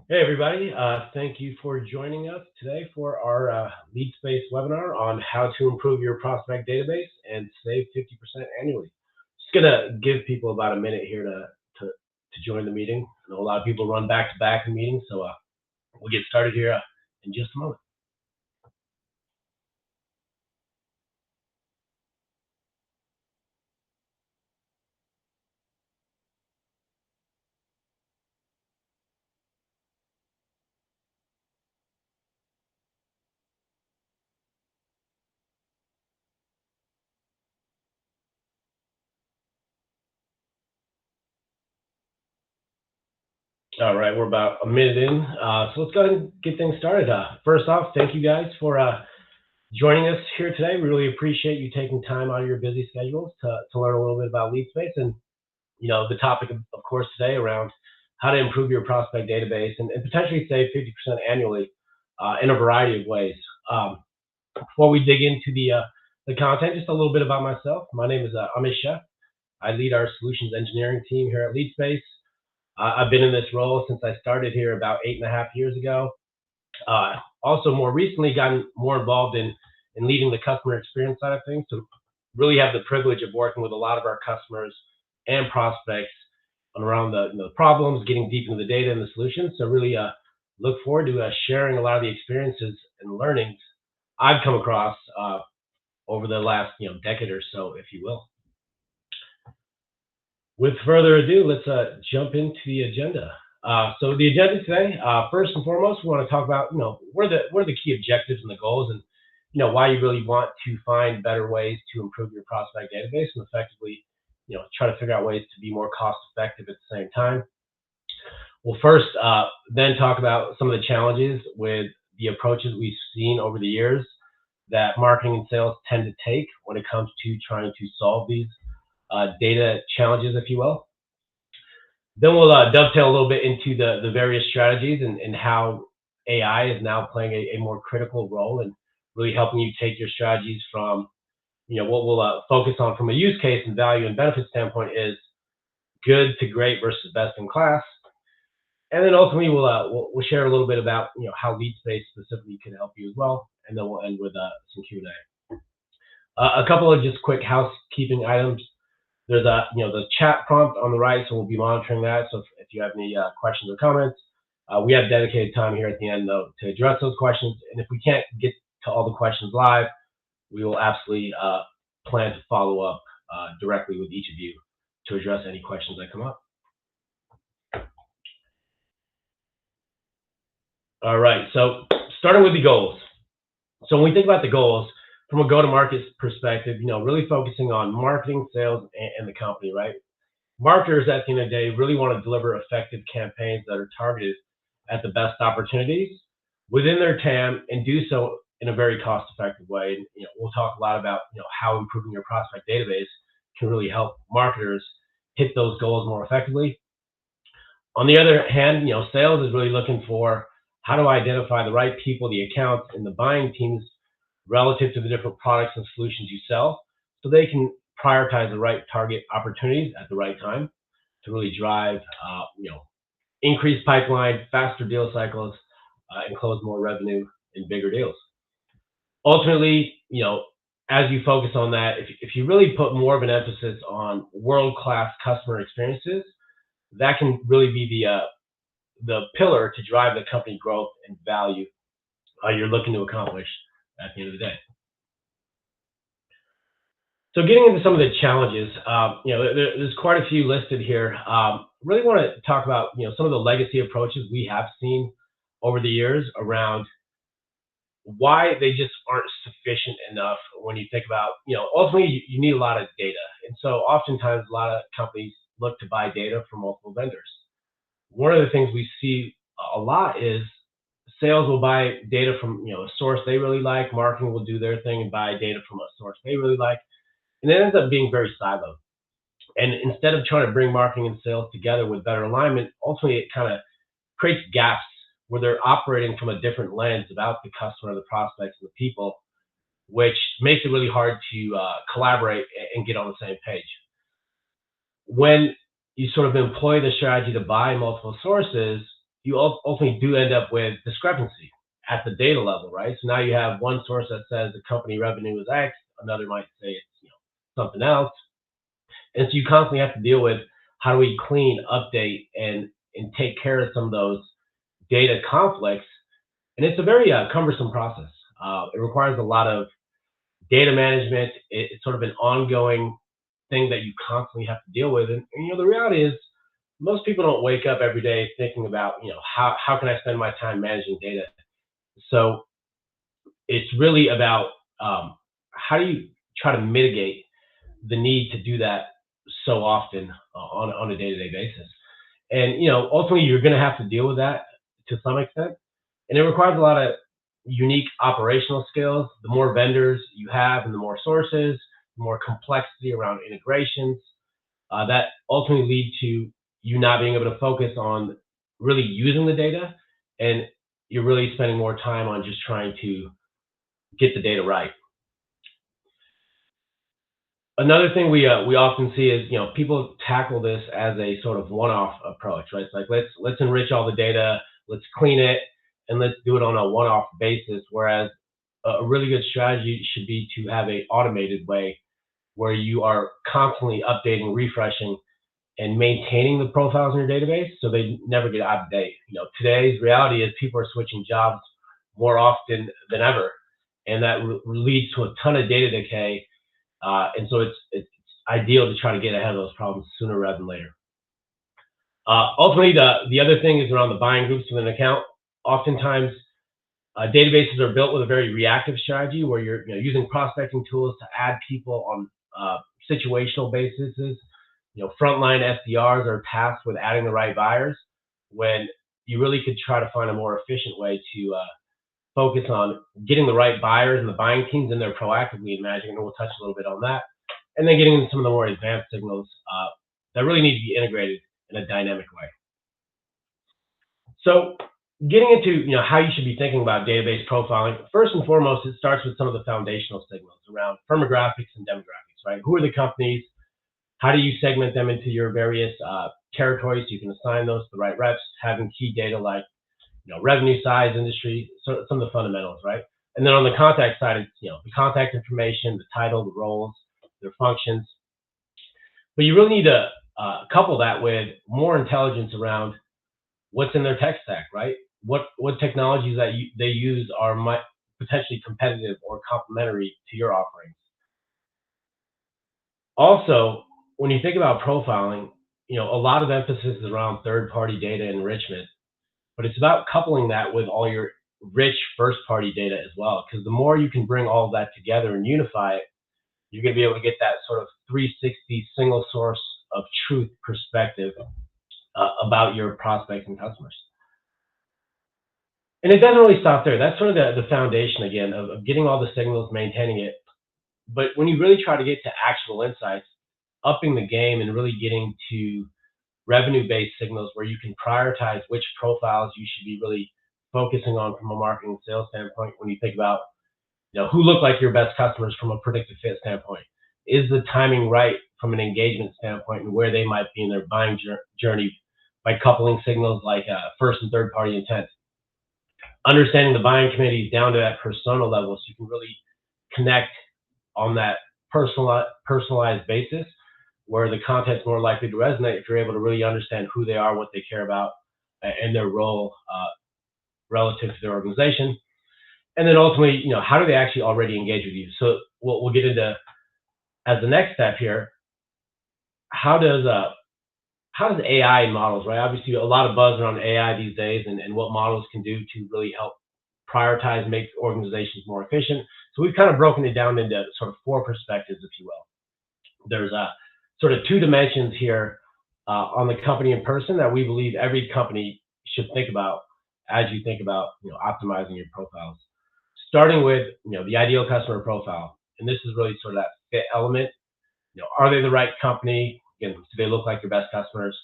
Hey, everybody. Thank you for joining us today for our lead space webinar on how to improve your prospect database and save 50% annually. Just going to give people about a minute here to join the meeting. I know a lot of people run back to back in meetings, so we'll get started here in just a moment. All right, we're about a minute in, so let's go ahead and get things started. First off, thank you guys for joining us here today. We really appreciate you taking time out of your busy schedules to learn a little bit about lead space and the topic of course today around how to improve your prospect database and potentially save 50% annually in a variety of ways. Before we dig into the content, just a little bit about myself. My name is Amish Chef. I lead our solutions engineering team here at LeadSpace. I've been in this role since I started here about 8.5 years ago. Also, more recently, gotten more involved in leading the customer experience side of things. So, really have the privilege of working with a lot of our customers and prospects on around the problems, getting deep into the data and the solutions. So, really look forward to sharing a lot of the experiences and learnings I've come across over the last decade or so, if you will. With further ado, let's jump into the agenda. So the agenda today, first and foremost, we want to talk about what are the key objectives and the goals, and why you really want to find better ways to improve your prospect database and effectively try to figure out ways to be more cost effective at the same time. We'll first then talk about some of the challenges with the approaches we've seen over the years that marketing and sales tend to take when it comes to trying to solve these data challenges, if you will. Then we'll dovetail a little bit into the various strategies and how AI is now playing a more critical role in really helping you take your strategies from, what we'll focus on from a use case and value and benefit standpoint is good to great versus best in class. And then ultimately we'll share a little bit about how LeadSpace specifically can help you as well, and then we'll end with some Q&A. A couple of just quick housekeeping items. There's the chat prompt on the right, so we'll be monitoring that. So if you have any questions or comments, we have dedicated time here at the end though to address those questions. And if we can't get to all the questions live, we will absolutely plan to follow up directly with each of you to address any questions that come up. All right, so starting with the goals. So when we think about the goals from a go-to-market perspective, really focusing on marketing, sales, and the company, right? Marketers at the end of the day really want to deliver effective campaigns that are targeted at the best opportunities within their TAM and do so in a very cost-effective way. And, we'll talk a lot about how improving your prospect database can really help marketers hit those goals more effectively. On the other hand, sales is really looking for how to identify the right people, the accounts, and the buying teams relative to the different products and solutions you sell, so they can prioritize the right target opportunities at the right time to really drive, increased pipeline, faster deal cycles, and close more revenue in bigger deals. Ultimately, as you focus on that, if you really put more of an emphasis on world-class customer experiences, that can really be the pillar to drive the company growth and value you're looking to accomplish at the end of the day. So getting into some of the challenges, there's quite a few listed here. Really want to talk about some of the legacy approaches we have seen over the years around why they just aren't sufficient enough when you think about, ultimately you need a lot of data. And so oftentimes a lot of companies look to buy data from multiple vendors. One of the things we see a lot is sales will buy data from a source they really like, marketing will do their thing and buy data from a source they really like, and it ends up being very siloed. And instead of trying to bring marketing and sales together with better alignment, ultimately it kind of creates gaps where they're operating from a different lens about the customer, the prospects, and the people, which makes it really hard to collaborate and get on the same page. When you sort of employ the strategy to buy multiple sources, ultimately do end up with discrepancy at the data level, right? So now you have one source that says the company revenue is X, another might say it's something else, and so you constantly have to deal with how do we clean, update, and take care of some of those data conflicts, and it's a very cumbersome process. It requires a lot of data management. It's sort of an ongoing thing that you constantly have to deal with, and the reality is most people don't wake up every day thinking about how can I spend my time managing data. So it's really about how do you try to mitigate the need to do that so often on a day-to-day basis. And ultimately you're going to have to deal with that to some extent, and it requires a lot of unique operational skills. The more vendors you have and the more sources, the more complexity around integrations, that ultimately lead to you not being able to focus on really using the data, and you're really spending more time on just trying to get the data right. Another thing we often see is people tackle this as a sort of one-off approach, right? It's like let's enrich all the data, let's clean it, and let's do it on a one-off basis. Whereas a really good strategy should be to have a automated way where you are constantly updating, refreshing, and maintaining the profiles in your database so they never get out of date. Today's reality is people are switching jobs more often than ever, and that leads to a ton of data decay. And so it's ideal to try to get ahead of those problems sooner rather than later. Ultimately, the other thing is around the buying groups within an account. Oftentimes, databases are built with a very reactive strategy where you're using prospecting tools to add people on situational basis. Frontline SDRs are tasked with adding the right buyers when you really could try to find a more efficient way to focus on getting the right buyers and the buying teams in there proactively and managing, and we'll touch a little bit on that. And then getting into some of the more advanced signals that really need to be integrated in a dynamic way. So getting into how you should be thinking about database profiling, first and foremost, it starts with some of the foundational signals around firmographics and demographics, right? Who are the companies? How do you segment them into your various territories so you can assign those to the right reps, having key data like revenue size, industry, so some of the fundamentals, right? And then on the contact side, it's the contact information, the title, the roles, their functions. But you really need to couple that with more intelligence around what's in their tech stack, right? What technologies that they use are potentially competitive or complementary to your offerings. Also, when you think about profiling, a lot of emphasis is around third-party data enrichment, but it's about coupling that with all your rich first-party data as well. Because the more you can bring all of that together and unify it, you're going to be able to get that sort of 360 single source of truth perspective about your prospects and customers. And it doesn't really stop there. That's sort of the foundation again of getting all the signals, maintaining it. But when you really try to get to actionable insights, upping the game and really getting to revenue-based signals where you can prioritize which profiles you should be really focusing on from a marketing and sales standpoint. When you think about who look like your best customers from a predictive fit standpoint, is the timing right from an engagement standpoint and where they might be in their buying journey by coupling signals like first and third party intent, understanding the buying committees down to that persona level so you can really connect on that personalized basis where the content's more likely to resonate if you're able to really understand who they are, what they care about, and their role relative to their organization. And then ultimately, how do they actually already engage with you? So we'll get into, as the next step here, how does AI and models, right? Obviously, a lot of buzz around AI these days and what models can do to really help prioritize, make organizations more efficient. So we've kind of broken it down into sort of four perspectives, if you will. There's sort of two dimensions here on the company and person that we believe every company should think about as you think about optimizing your profiles. Starting with the ideal customer profile, and this is really sort of that fit element. Are they the right company? Again, do they look like your best customers?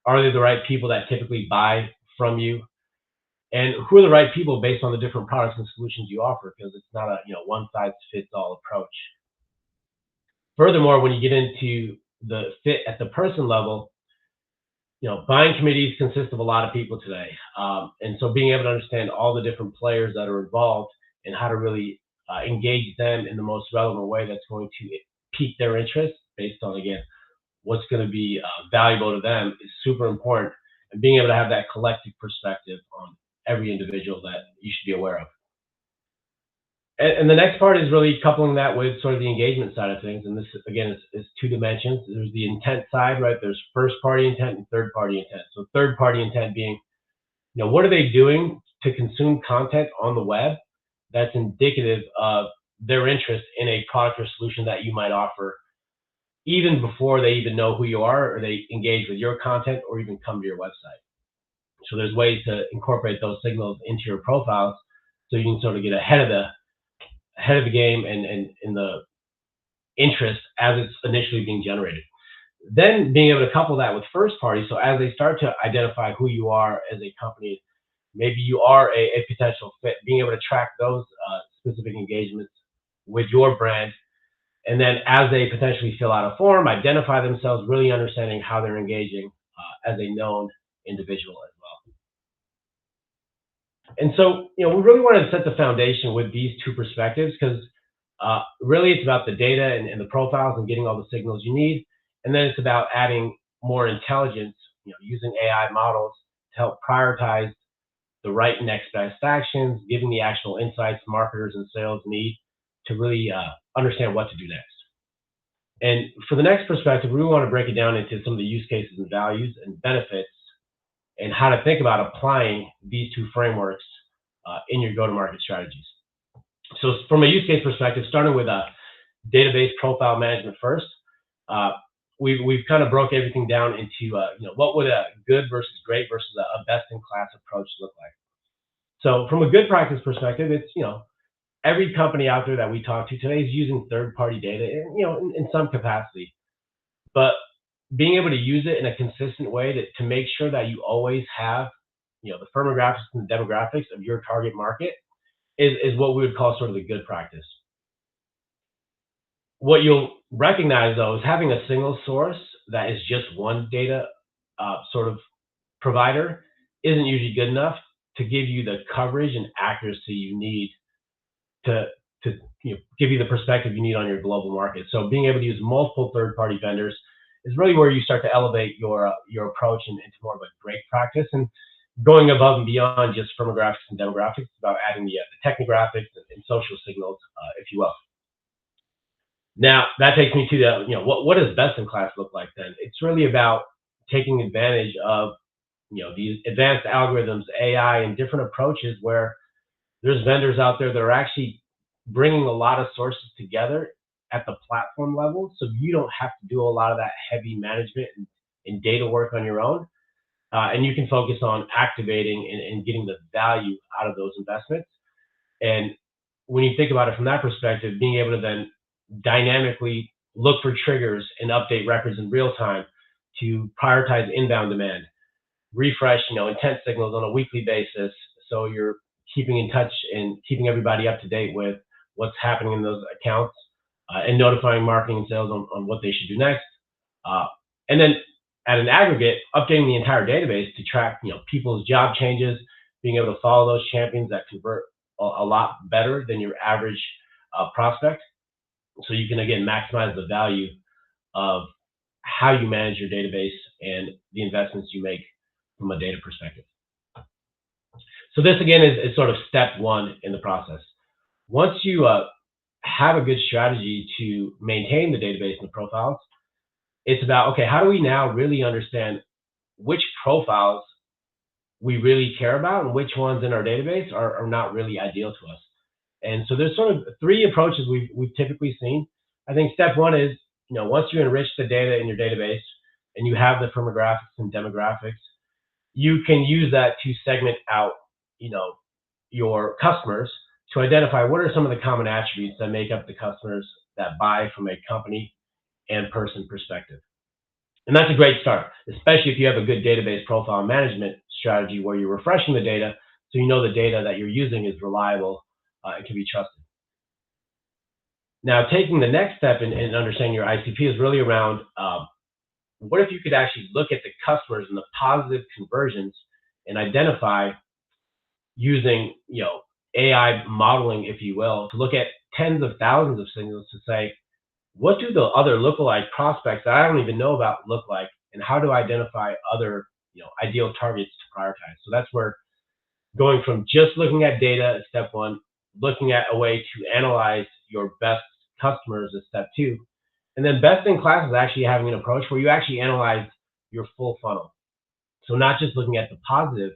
Are they the right people that typically buy from you? And who are the right people based on the different products and solutions you offer? Because it's not a one size fits all approach. Furthermore, when you get into the fit at the person level, Buying committees consist of a lot of people today, and so being able to understand all the different players that are involved and how to really engage them in the most relevant way that's going to pique their interest based on, again, what's going to be valuable to them is super important. And being able to have that collective perspective on every individual that you should be aware of. And the next part is really coupling that with sort of the engagement side of things. And this, again, is two dimensions. There's the intent side, right? There's first party intent and third party intent. So third party intent being, what are they doing to consume content on the web that's indicative of their interest in a product or solution that you might offer, even before they even know who you are or they engage with your content or even come to your website. So there's ways to incorporate those signals into your profiles so you can sort of get ahead of the game and in the interest as it's initially being generated. Then being able to couple that with first party, so as they start to identify who you are as a company, maybe you are a potential fit, being able to track those specific engagements with your brand. And then as they potentially fill out a form, identify themselves, really understanding how they're engaging as a known individual as well. And so, we really wanted to set the foundation with these two perspectives because really it's about the data and the profiles and getting all the signals you need. And then it's about adding more intelligence, using AI models to help prioritize the right next best actions, giving the actual insights marketers and sales need to really understand what to do next. And for the next perspective, we want to break it down into some of the use cases and values and benefits and how to think about applying these two frameworks in your go-to-market strategies. So from a use case perspective, starting with a database profile management first, we've kind of broke everything down into what would a good versus great versus a best-in-class approach look like. So from a good practice perspective, it's every company out there that we talk to today is using third-party data, in some capacity, but being able to use it in a consistent way to make sure that you always have the firmographics and the demographics of your target market is what we would call sort of the good practice. What you'll recognize, though, is having a single source that is just one data sort of provider isn't usually good enough to give you the coverage and accuracy you need to give you the perspective you need on your global market. So being able to use multiple third-party vendors is really where you start to elevate your approach into more of a great practice and going above and beyond just firmographics and demographics. It's about adding the technographics and social signals, if you will. Now that takes me to the what does best in class look like then? It's really about taking advantage of these advanced algorithms, AI, and different approaches where there's vendors out there that are actually bringing a lot of sources together at the platform level, so you don't have to do a lot of that heavy management and data work on your own, and you can focus on activating and getting the value out of those investments. And when you think about it from that perspective, being able to then dynamically look for triggers and update records in real time to prioritize inbound demand, refresh intent signals on a weekly basis, so you're keeping in touch and keeping everybody up to date with what's happening in those accounts, and notifying marketing and sales on what they should do next. And then at an aggregate, updating the entire database to track people's job changes, being able to follow those champions that convert a lot better than your average prospect. So you can, again, maximize the value of how you manage your database and the investments you make from a data perspective. So this, again, is sort of step one in the process. Once you have a good strategy to maintain the database and the profiles, it's about, okay, how do we now really understand which profiles we really care about and which ones in our database are not really ideal to us. And so there's sort of three approaches we've typically seen. I think step one is, once you enrich the data in your database and you have the firmographics and demographics, you can use that to segment out, your customers to identify what are some of the common attributes that make up the customers that buy from a company and person perspective. And that's a great start, especially if you have a good database profile management strategy where you're refreshing the data so you know the data that you're using is reliable and can be trusted. Now, taking the next step in understanding your ICP is really around what if you could actually look at the customers and the positive conversions and identify using, AI modeling, if you will, to look at tens of thousands of signals to say, what do the other lookalike prospects that I don't even know about look like, and how do I identify other, ideal targets to prioritize? So that's where going from just looking at data is step one, looking at a way to analyze your best customers is step two, and then best in class is actually having an approach where you actually analyze your full funnel. So not just looking at the positive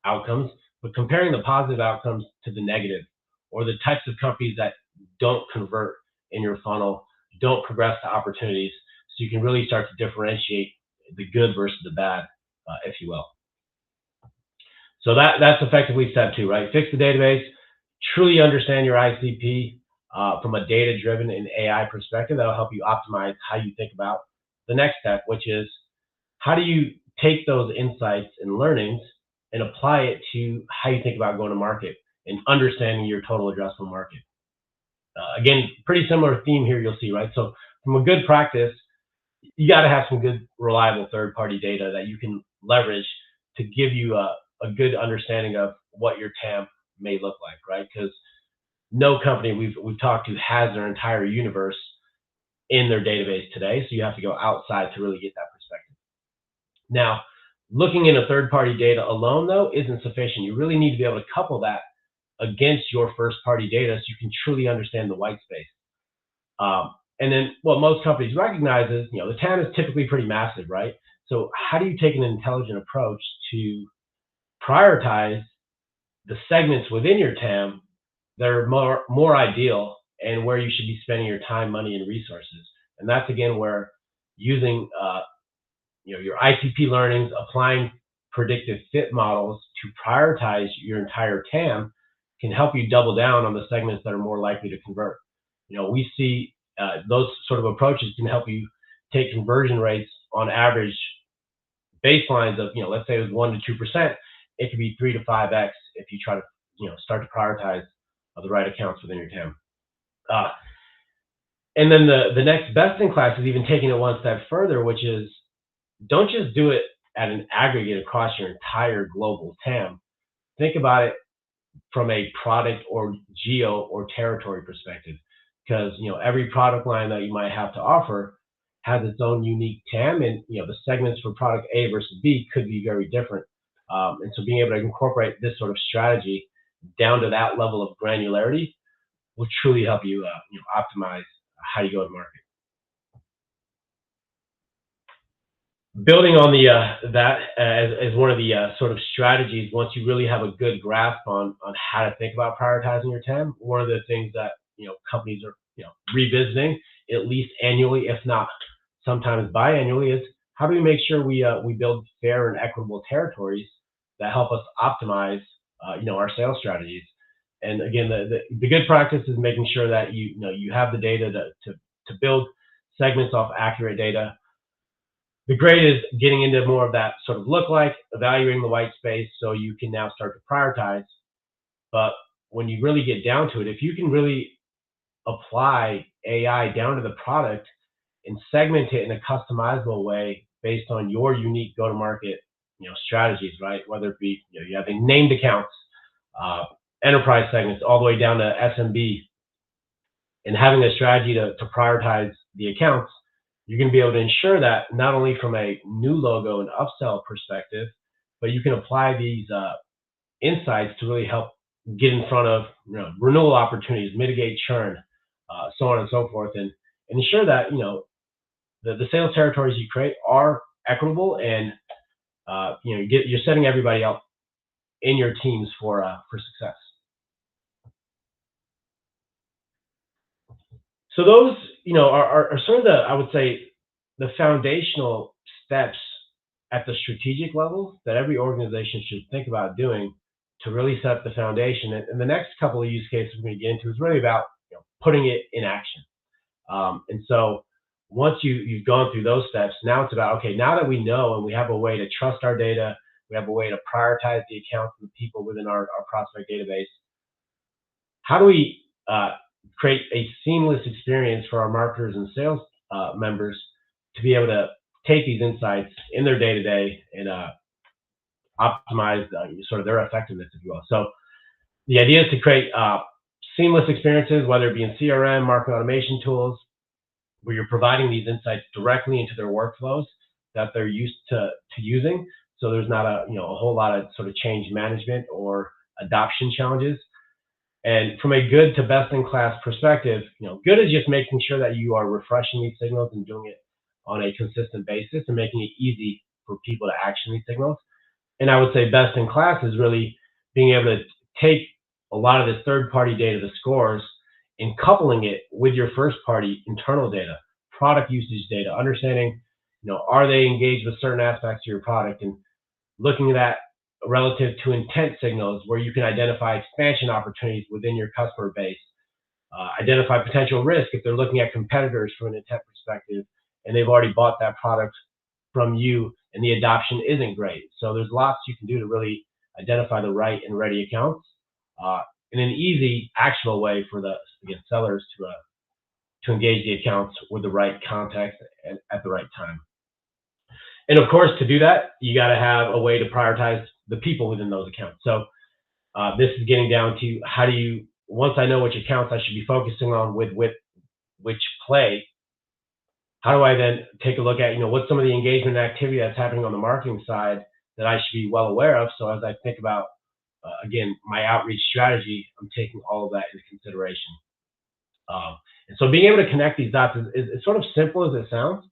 outcomes, but comparing the positive outcomes to the negative, or the types of companies that don't convert in your funnel, don't progress to opportunities, so you can really start to differentiate the good versus the bad, if you will. So that's effectively step two, right? Fix the database, truly understand your ICP from a data-driven and AI perspective. That'll help you optimize how you think about the next step, which is how do you take those insights and learnings and apply it to how you think about going to market and understanding your total addressable market. Again, pretty similar theme here you'll see, right? So from a good practice, you got to have some good, reliable third-party data that you can leverage to give you a good understanding of what your TAM may look like, right? Because no company we've talked to has their entire universe in their database today, so you have to go outside to really get that perspective. Now, looking into third-party data alone, though, isn't sufficient. You really need to be able to couple that against your first-party data so you can truly understand the white space. And then what most companies recognize is, the TAM is typically pretty massive, right? So how do you take an intelligent approach to prioritize the segments within your TAM that are more ideal and where you should be spending your time, money, and resources? And that's, again, where using your ICP learnings, applying predictive fit models to prioritize your entire TAM can help you double down on the segments that are more likely to convert. We see those sort of approaches can help you take conversion rates on average baselines of, let's say it was 1 to 2%. It could be 3 to 5x if you try to, start to prioritize the right accounts within your TAM. And then the next best in class is even taking it one step further, which is don't just do it at an aggregate across your entire global TAM. Think about it from a product or geo or territory perspective, because every product line that you might have to offer has its own unique TAM, and the segments for product A versus B could be very different. And so being able to incorporate this sort of strategy down to that level of granularity will truly help you, optimize how you go to market. Building on that as one of the sort of strategies, once you really have a good grasp on how to think about prioritizing your TAM, one of the things that companies are revisiting at least annually, if not sometimes biannually, is how do we make sure we build fair and equitable territories that help us optimize our sales strategies. And again, the good practice is making sure that you have the data to build segments off accurate data. The great is getting into more of that sort of lookalike, evaluating the white space so you can now start to prioritize. But when you really get down to it, if you can really apply AI down to the product and segment it in a customizable way based on your unique go-to-market strategies, right? Whether it be you have named accounts, enterprise segments, all the way down to SMB, and having a strategy to prioritize the accounts, you're going to be able to ensure that not only from a new logo and upsell perspective, but you can apply these insights to really help get in front of renewal opportunities, mitigate churn, so on and so forth, and ensure that the sales territories you create are equitable and you're setting everybody up in your teams for success. So those, are sort of I would say, the foundational steps at the strategic level that every organization should think about doing to really set the foundation. And the next couple of use cases we're going to get into is really about putting it in action. And so once you've gone through those steps, now it's about, okay, now that we know and we have a way to trust our data, we have a way to prioritize the accounts and the people within our prospect database, how do we create a seamless experience for our marketers and sales members to be able to take these insights in their day to day and optimize sort of their effectiveness, if you will. So the idea is to create seamless experiences, whether it be in CRM, marketing automation tools, where you're providing these insights directly into their workflows that they're used to using. So there's not a whole lot of sort of change management or adoption challenges. And from a good to best in class perspective, good is just making sure that you are refreshing these signals and doing it on a consistent basis and making it easy for people to action these signals. And I would say best in class is really being able to take a lot of this third party data, the scores, and coupling it with your first party internal data, product usage data, understanding, are they engaged with certain aspects of your product, and looking at that relative to intent signals where you can identify expansion opportunities within your customer base, identify potential risk if they're looking at competitors from an intent perspective and they've already bought that product from you and the adoption isn't great. So there's lots you can do to really identify the right and ready accounts in an easy, actionable way for the sellers to engage the accounts with the right context at the right time. And of course, to do that, you got to have a way to prioritize the people within those accounts. So this is getting down to how do you, once I know which accounts I should be focusing on with which play, how do I then take a look at, what's some of the engagement and activity that's happening on the marketing side that I should be well aware of. So as I think about, again, my outreach strategy, I'm taking all of that into consideration. And so being able to connect these dots is sort of simple as it sounds.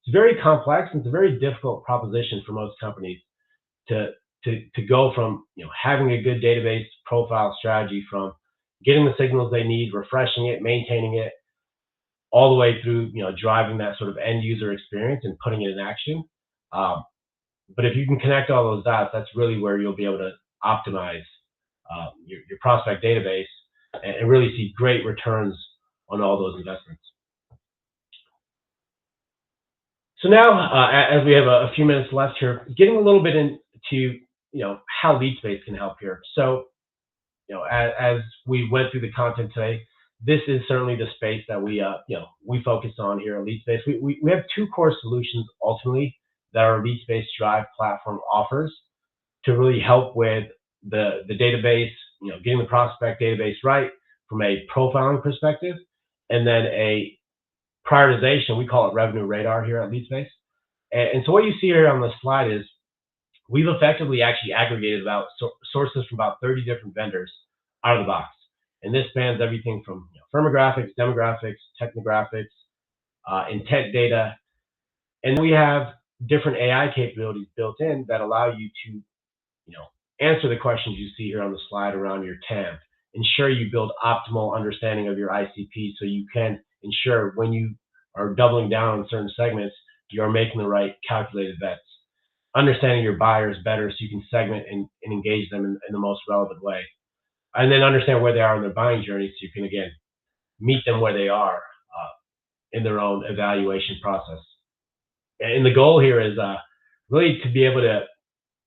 It's very complex and it's a very difficult proposition for most companies to go from having a good database profile strategy, from getting the signals they need, refreshing it, maintaining it, all the way through driving that sort of end user experience and putting it in action. But if you can connect all those dots, that's really where you'll be able to optimize your prospect database and really see great returns on all those investments. So now, as we have a few minutes left here, getting a little bit into how LeadSpace can help here. So as we went through the content today, this is certainly the space that we focus on here at LeadSpace. We have two core solutions ultimately that our LeadSpace Drive platform offers to really help with the database, getting the prospect database right from a profiling perspective, and then a prioritization. We call it Revenue Radar here at LeadSpace. And so what you see here on the slide is we've effectively actually aggregated sources from about 30 different vendors out of the box. And this spans everything from firmographics, demographics, technographics, intent data. And we have different AI capabilities built in that allow you to answer the questions you see here on the slide around your TAM. Ensure you build optimal understanding of your ICP so you can ensure when you are doubling down on certain segments, you are making the right calculated bets. Understanding your buyers better so you can segment and engage them in the most relevant way. And then understand where they are in their buying journey so you can, again, meet them where they are in their own evaluation process. And the goal here is really to be able to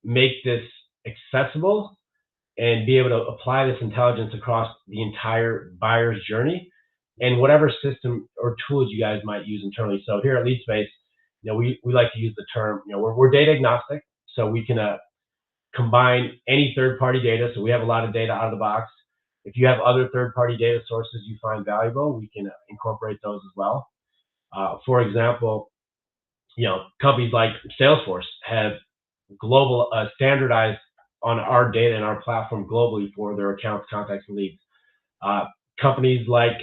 make this accessible and be able to apply this intelligence across the entire buyer's journey and whatever system or tools you guys might use internally. So here at LeadSpace, we like to use the term, we're data agnostic, so we can combine any third-party data. So we have a lot of data out of the box. If you have other third-party data sources you find valuable, we can incorporate those as well. For example, companies like Salesforce have global standardized on our data and our platform globally for their accounts, contacts, and leads. Companies like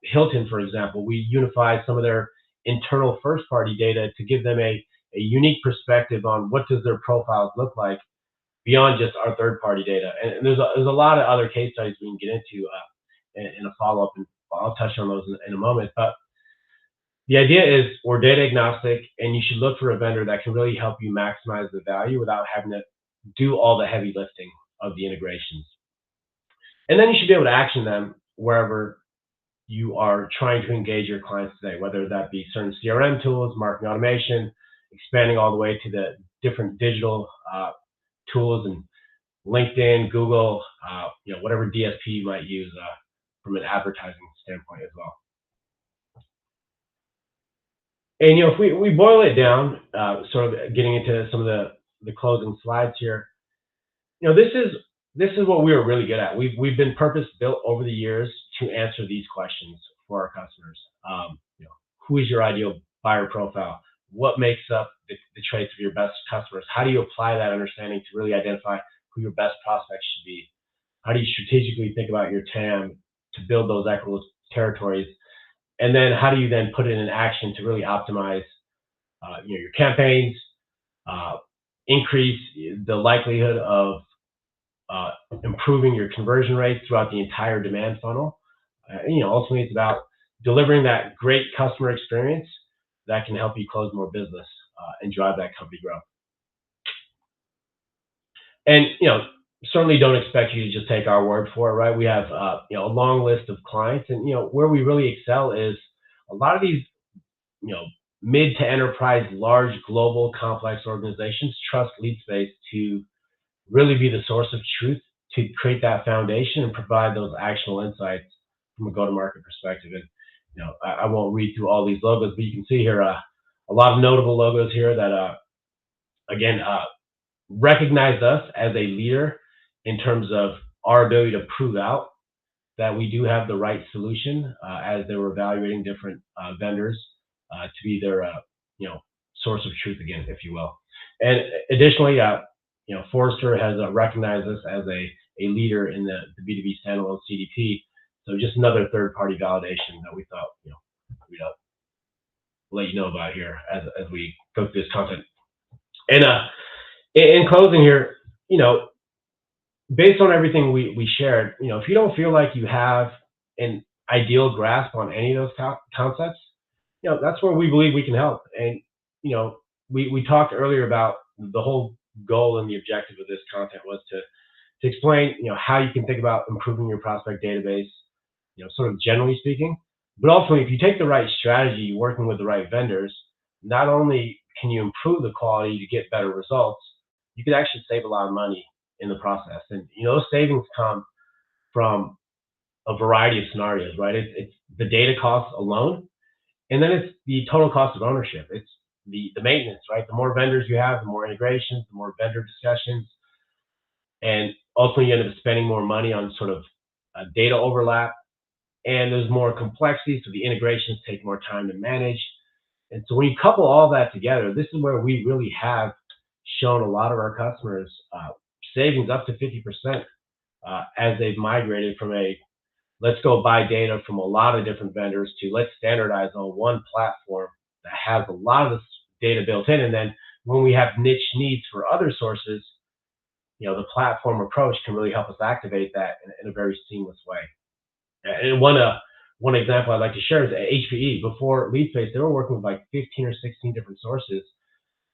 Hilton, for example, we unify some of their internal first-party data to give them a unique perspective on what does their profiles look like beyond just our third-party data. And there's a lot of other case studies we can get into in a follow-up, and I'll touch on those in a moment. But the idea is we're data agnostic, and you should look for a vendor that can really help you maximize the value without having to do all the heavy lifting of the integrations. And then you should be able to action them wherever you are trying to engage your clients today, whether that be certain CRM tools, marketing automation, expanding all the way to the different digital tools and LinkedIn, Google, whatever DSP you might use from an advertising standpoint as well. And if we boil it down, sort of getting into some of the closing slides here, this is what we are really good at. We've been purpose built over the years to answer these questions for our customers. Who is your ideal buyer profile? What makes up the traits of your best customers? How do you apply that understanding to really identify who your best prospects should be? How do you strategically think about your TAM to build those equitable territories? And then how do you then put it in action to really optimize your campaigns, uh, increase the likelihood of uh, improving your conversion rates throughout the entire demand funnel. Ultimately, it's about delivering that great customer experience that can help you close more business and drive that company growth. And certainly don't expect you to just take our word for it, right? We have a long list of clients, and where we really excel is a lot of these you know mid to enterprise, large, global, complex organizations trust LeadSpace to really be the source of truth to create that foundation and provide those actionable insights from a go-to-market perspective. And I won't read through all these logos, but you can see here a lot of notable logos here that again recognize us as a leader in terms of our ability to prove out that we do have the right solution as they were evaluating different vendors to be their source of truth again, if you will. And additionally, Forrester has recognized us as a leader in the B2B standalone CDP. So just another third-party validation that we thought we'd let you know about here as we go through this content. And in closing here, based on everything we shared, if you don't feel like you have an ideal grasp on any of those concepts, that's where we believe we can help. And we talked earlier about the whole goal and the objective of this content was to explain how you can think about improving your prospect database, sort of generally speaking, but also if you take the right strategy, working with the right vendors, not only can you improve the quality to get better results, you can actually save a lot of money in the process. And those savings come from a variety of scenarios, right? It's the data costs alone, and then it's the total cost of ownership. It's the maintenance, right? The more vendors you have, the more integrations, the more vendor discussions, and ultimately you end up spending more money on sort of data overlap, and there's more complexity, so the integrations take more time to manage. And so when you couple all that together, this is where we really have shown a lot of our customers savings up to 50% as they've migrated from let's go buy data from a lot of different vendors to let's standardize on one platform that has a lot of this data built in. And then when we have niche needs for other sources, the platform approach can really help us activate that in a very seamless way. And one example I'd like to share is HPE. Before LeadSpace, they were working with like 15 or 16 different sources.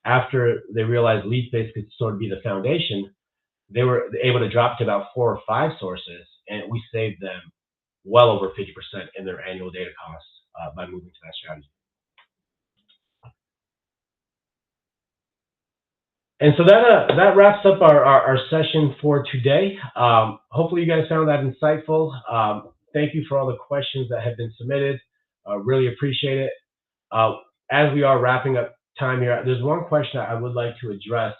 After they realized LeadSpace could sort of be the foundation, they were able to drop to about 4 or 5 sources, and we saved them well over 50% in their annual data costs by moving to that strategy. And so that wraps up our session for today. Hopefully you guys found that insightful. Thank you for all the questions that have been submitted. Really appreciate it. As we are wrapping up time here, there's one question I would like to address,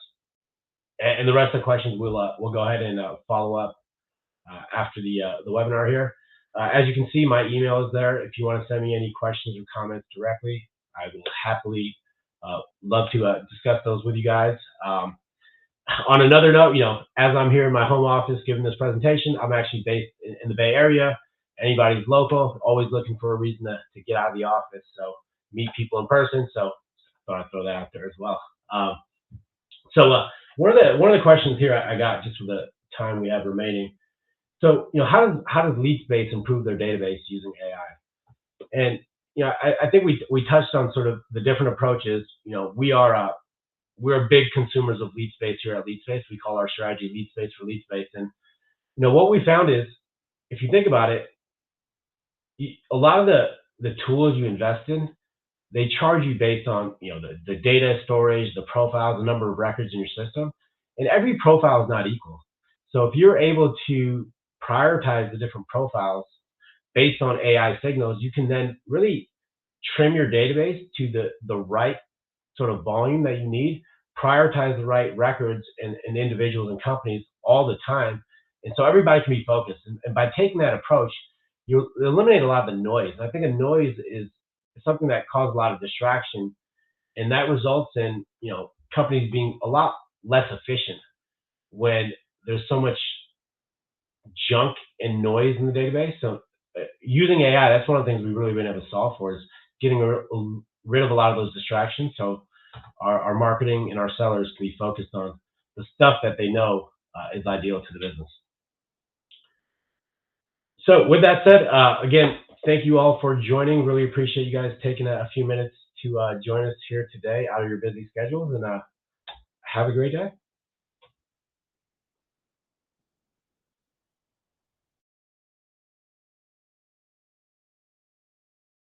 and the rest of the questions we'll go ahead and follow up after the webinar here. As you can see, my email is there. If you want to send me any questions or comments directly, I will happily love to discuss those with you guys. On another note, as I'm here in my home office giving this presentation, I'm actually based in the Bay Area. Anybody's local, always looking for a reason to get out of the office, so meet people in person. So I thought I'd throw that out there as well. So one of the questions here I got just for the time we have remaining. So how does LeadSpace improve their database using AI? And I think we touched on sort of the different approaches. We're big consumers of LeadSpace here at LeadSpace. We call our strategy LeadSpace for LeadSpace. And what we found is, if you think about it, a lot of the tools you invest in, they charge you based on the data storage, the profiles, the number of records in your system, and every profile is not equal. So if you're able to prioritize the different profiles based on AI signals, you can then really trim your database to the right sort of volume that you need, prioritize the right records and individuals and companies all the time. And so everybody can be focused. And by taking that approach, you eliminate a lot of the noise. And I think a noise is something that causes a lot of distraction, and that results in companies being a lot less efficient when there's so much junk and noise in the database. So using AI, that's one of the things we've really been able to solve for, is getting rid of a lot of those distractions. So our marketing and our sellers can be focused on the stuff that they know is ideal to the business. So with that said, again, thank you all for joining. Really appreciate you guys taking a few minutes to join us here today out of your busy schedules, and have a great day.